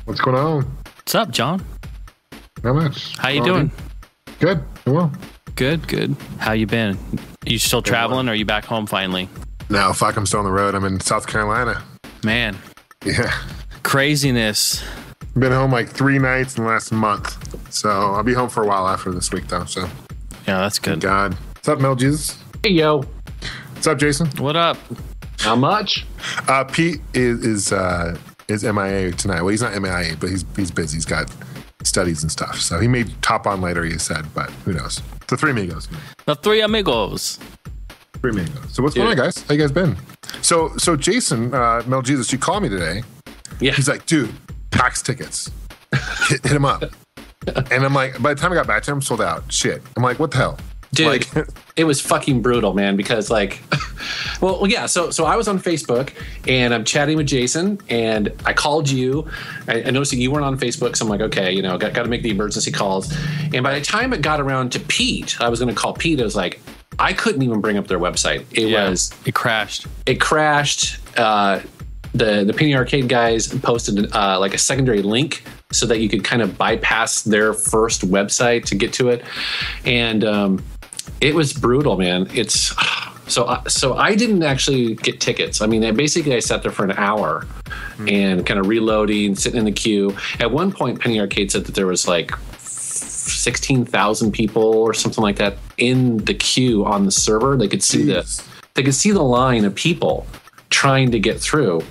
What's going on? What's up, John? Not much. How you doing? Good. Well. Good. How you been? You still traveling or are you back home finally? No, fuck, I'm still on the road. I'm in South Carolina. Man. Yeah. Craziness. Been home like 3 nights in the last month. So I'll be home for a while after this week, though. So. Yeah, that's good. Thank God. What's up, Metal Jesus? Hey, yo. What's up, Jason? What up? How much? Pete is MIA tonight. Well, he's not MIA, but he's busy. He's got studies and stuff. So he may top on later, he said, but who knows? The Three Amigos. The Three Amigos. Three Amigos. So what's going on, guys? How you guys been? So Jason, Mel Jesus, you called me today. Yeah. He's like, dude, PAX tickets. Hit him up. And I'm like, by the time I got back to him, sold out. Shit. I'm like, what the hell? Dude, like, it was fucking brutal, man, because like, well, yeah, so I was on Facebook and I'm chatting with Jason and I called you. I noticed that you weren't on Facebook, so I'm like, okay, got to make the emergency calls. And by the time it got around to Pete, I was going to call Pete. I was like, I couldn't even bring up their website. It crashed. It crashed. The Penny Arcade guys posted like a secondary link so that you could kind of bypass their first website to get to it. And it was brutal, man. It's so I didn't actually get tickets. I mean, basically I sat there for an hour and kind of reloading, sitting in the queue. At one point, Penny Arcade said that there was like 16,000 people or something like that in the queue on the server. They could see the line of people trying to get through.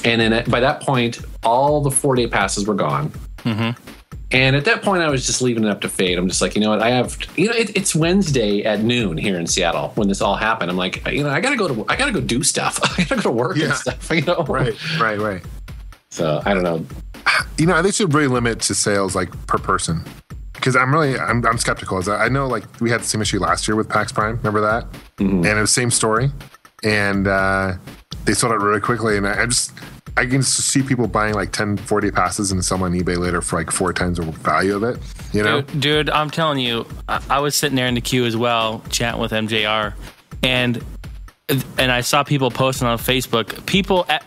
And then by that point, all the 4-day passes were gone. Mm-hmm. And at that point, I was just leaving it up to fate. I'm just like, you know what? It's Wednesday at noon here in Seattle when this all happened. I'm like, I gotta go do stuff. I gotta go to work and stuff. Right. So I don't know. They should really limit to sales like per person, because I'm skeptical. I know like we had the same issue last year with PAX Prime. Remember that? Mm-hmm. And it was the same story, and they sold out really quickly. And I can just see people buying like 10 4-day passes and sell them on eBay later for like 4 times the value of it. Dude, I'm telling you, I was sitting there in the queue as well, chatting with MJR, and I saw people posting on Facebook.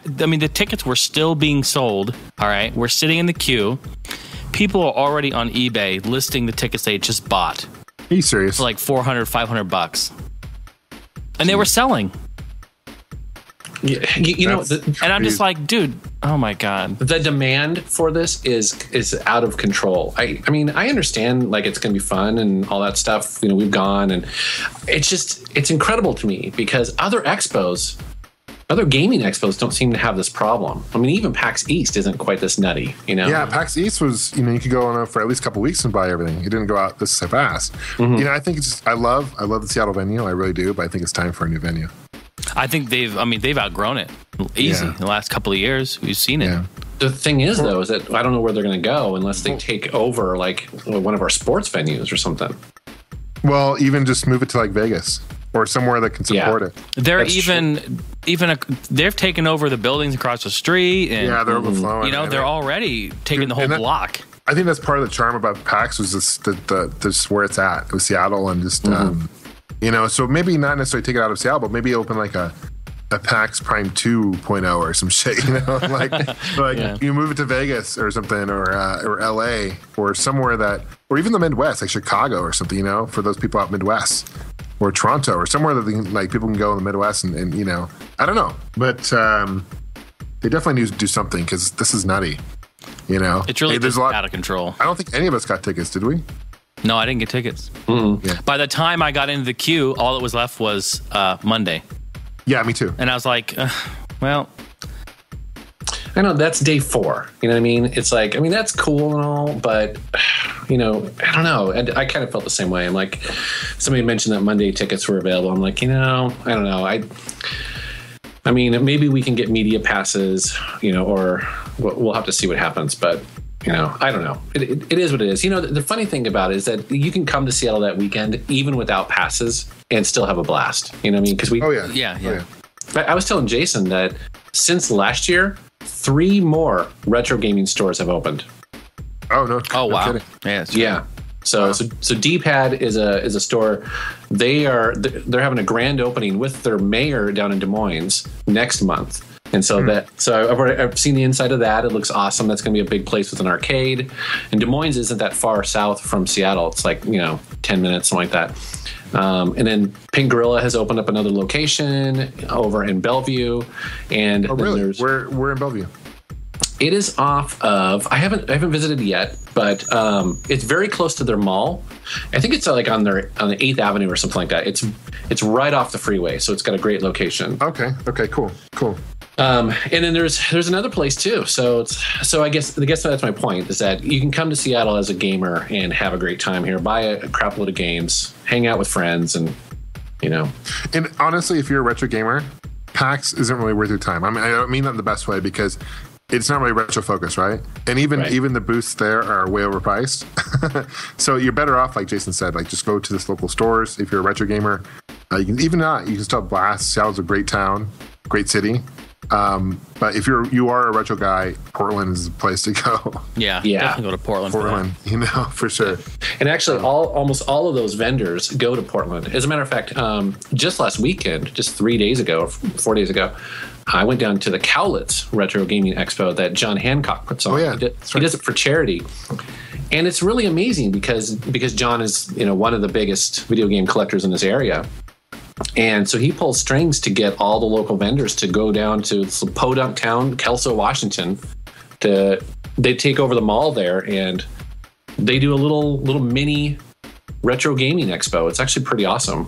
The tickets were still being sold. All right, we're sitting in the queue. People are already on eBay listing the tickets they just bought. Are you serious? For like $400, $500, and they were selling. Yeah, and I'm just like, dude, oh my God. The demand for this is out of control. I mean, I understand like it's going to be fun and all that stuff. We've gone, and it's incredible to me because other gaming expos don't seem to have this problem. I mean, even PAX East isn't quite this nutty, Yeah, PAX East was, you could go on for at least a couple of weeks and buy everything. It didn't go out this fast. Mm-hmm. I think I love the Seattle venue. I really do, but I think it's time for a new venue. I think they've outgrown it easy in the last couple of years. We've seen it. Yeah. The thing is, though, is that I don't know where they're going to go unless they take over like one of our sports venues or something. Well, even just move it to like Vegas or somewhere that can support it. They've taken over the buildings across the street, and they're overflowing. They're already taking the whole block. I think that's part of the charm about PAX was just where it's at. It was Seattle and just. So maybe not necessarily take it out of Seattle, but maybe open like a PAX Prime 2.0 or some shit, you move it to Vegas or something, or LA or somewhere or even the Midwest, like Chicago or something, for those people out Midwest, or Toronto or somewhere that people can go in the Midwest and I don't know, but they definitely need to do something because this is nutty, It's really just out of control. I don't think any of us got tickets, did we? No, I didn't get tickets. Mm-hmm. Yeah. By the time I got into the queue, all that was left was Monday. Yeah, me too. And I was like, well. I know that's day 4. You know what I mean? It's like, that's cool and all, but, I don't know. And I kind of felt the same way. I'm like, somebody mentioned that Monday tickets were available. I'm like, I don't know. Maybe we can get media passes, or we'll have to see what happens. But I don't know. It is what it is. The funny thing about it is that you can come to Seattle that weekend even without passes and still have a blast. You know what I mean? Because we. Oh yeah. Yeah. I was telling Jason that since last year, 3 more retro gaming stores have opened. Oh no! Oh wow! Kidding. Yeah. So D-Pad is a store. They're having a grand opening with their mayor down in Des Moines next month. And so I've seen the inside of that. It looks awesome. That's going to be a big place with an arcade. And Des Moines isn't that far south from Seattle. It's like, 10 minutes, something like that. And then Pink Gorilla has opened up another location over in Bellevue. And really? We're in Bellevue. It is off of, I haven't visited yet, but it's very close to their mall. I think it's like on the 8th Avenue or something like that. It's right off the freeway, so it's got a great location. Okay, cool. And then there's another place too. So I guess that's my point, is that you can come to Seattle as a gamer and have a great time here, buy a crap load of games, hang out with friends, and And honestly, if you're a retro gamer, PAX isn't really worth your time. I mean, I don't mean that in the best way, because it's not really retro focused, right? And even the booths there are way overpriced. So you're better off, like Jason said, like just go to this local stores. If you're a retro gamer, you can still blast. Seattle's a great town, great city. But if you are a retro guy, Portland is the place to go. Yeah. Definitely go to Portland. For sure. And actually, almost all of those vendors go to Portland. As a matter of fact, just last weekend, just 3 days ago, or 4 days ago, I went down to the Cowlitz Retro Gaming Expo that John Hancock puts on. Oh, yeah. He does it for charity. And it's really amazing because John is one of the biggest video game collectors in this area. And so he pulls strings to get all the local vendors to go down to Podunk Town, Kelso, Washington. They take over the mall there, and they do a little mini retro gaming expo. It's actually pretty awesome.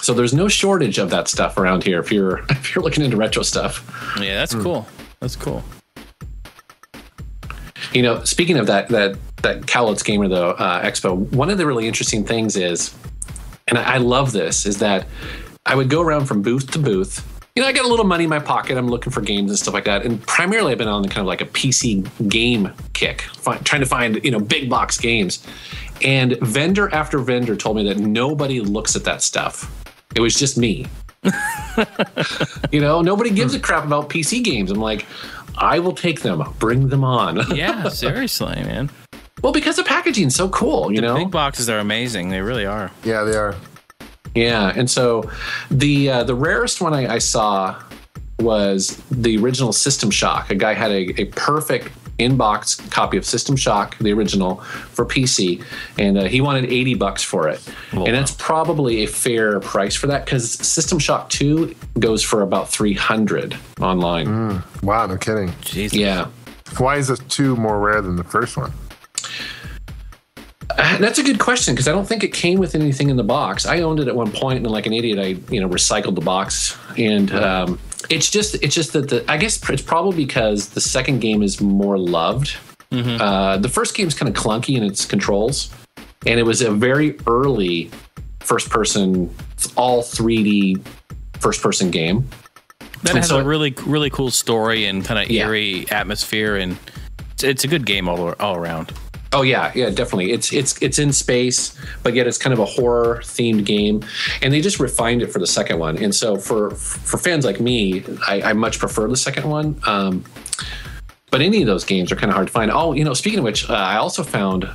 So there's no shortage of that stuff around here if you're looking into retro stuff. Yeah, that's cool. That's cool. Speaking of that Cowlitz Gamer Expo, one of the really interesting things is, and I love this, is that I would go around from booth to booth. I got a little money in my pocket. I'm looking for games and stuff like that. And primarily I've been on kind of like a PC game kick, trying to find, big box games. And vendor after vendor told me that nobody looks at that stuff. It was just me. Nobody gives a crap about PC games. I'm like, I will take them. Bring them on. Yeah, seriously, man. Well, because the packaging is so cool, The big boxes are amazing. They really are. Yeah, they are. Yeah, and so the rarest one I saw was the original System Shock. A guy had a perfect in-box copy of System Shock, the original, for PC, and he wanted $80 for it. Oh, and that's probably a fair price for that, because System Shock 2 goes for about $300 online. Wow, no kidding. Jesus. Yeah. Why is this 2 more rare than the first one? That's a good question, because I don't think it came with anything in the box. I owned it at one point, and like an idiot, I recycled the box. And it's just that I guess it's probably because the second game is more loved. Mm-hmm. The first game is kind of clunky in its controls, and it was a very early first-person, all 3D first-person game. That has a really, really cool story and kind of eerie atmosphere, and it's a good game all around. Oh yeah, definitely. It's in space, but yet it's kind of a horror themed game, and they just refined it for the second one. And so for fans like me, I much prefer the second one. But any of those games are kind of hard to find. Oh, speaking of which, I also found.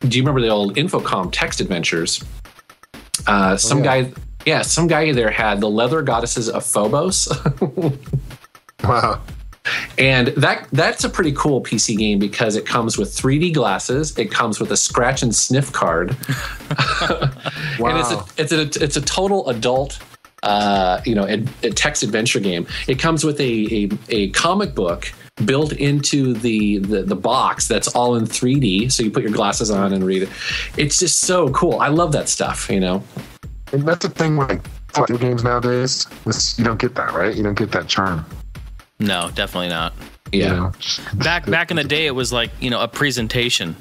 Do you remember the old Infocom text adventures? Some guy there had the Leather Goddesses of Phobos. Wow. And that's a pretty cool PC game, because it comes with 3D glasses. It comes with a scratch and sniff card. Wow. And it's a total adult, a text adventure game. It comes with a comic book built into the box that's all in 3D. So you put your glasses on and read it. It's just so cool. I love that stuff, And that's the thing with video games nowadays. You don't get that, right? You don't get that charm. No, definitely not. Yeah. Back in the day, it was like, a presentation.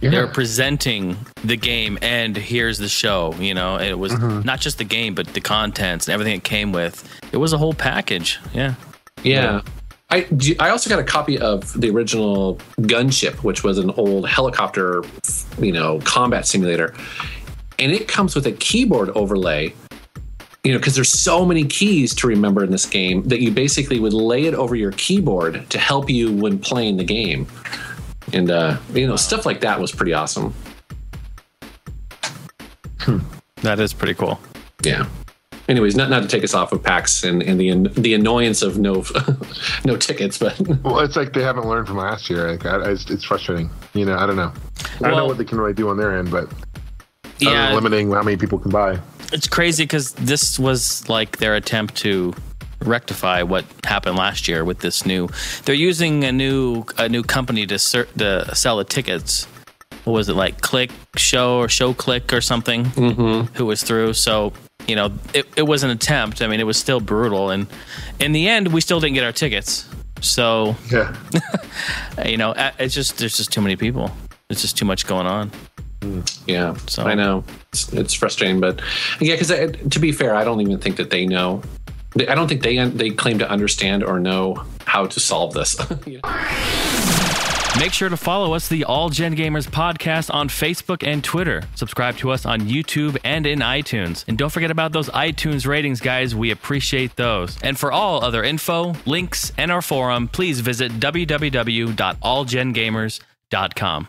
Yeah. They were presenting the game, and here's the show. It was not just the game, but the contents and everything it came with. It was a whole package. Yeah. Yeah. I also got a copy of the original Gunship, which was an old helicopter, combat simulator. And it comes with a keyboard overlay. Because there's so many keys to remember in this game that you basically would lay it over your keyboard to help you when playing the game. And, stuff like that was pretty awesome. That is pretty cool. Yeah. anyways, not to take us off of PAX and the annoyance of no no tickets, but well, it's like they haven't learned from last year. Like, it's frustrating. I don't know. I don't know what they can really do on their end, but yeah, limiting how many people can buy. It's crazy because this was like their attempt to rectify what happened last year with this new. They're using a new company to sell the tickets. What was it, like Click Show or Show Click or something? Mm-hmm. Who was through? So it was an attempt. I mean, it was still brutal, and in the end, we still didn't get our tickets. So yeah, it's just there's just too many people. It's just too much going on. Yeah, so I know it's frustrating, but yeah, because to be fair, I don't even think that they know. I don't think they claim to understand or know how to solve this. Make sure to follow us, the All Gen Gamers podcast, on Facebook and Twitter. Subscribe to us on YouTube and in iTunes. And don't forget about those iTunes ratings, guys. We appreciate those. And for all other info, links, and our forum, please visit www.allgengamers.com.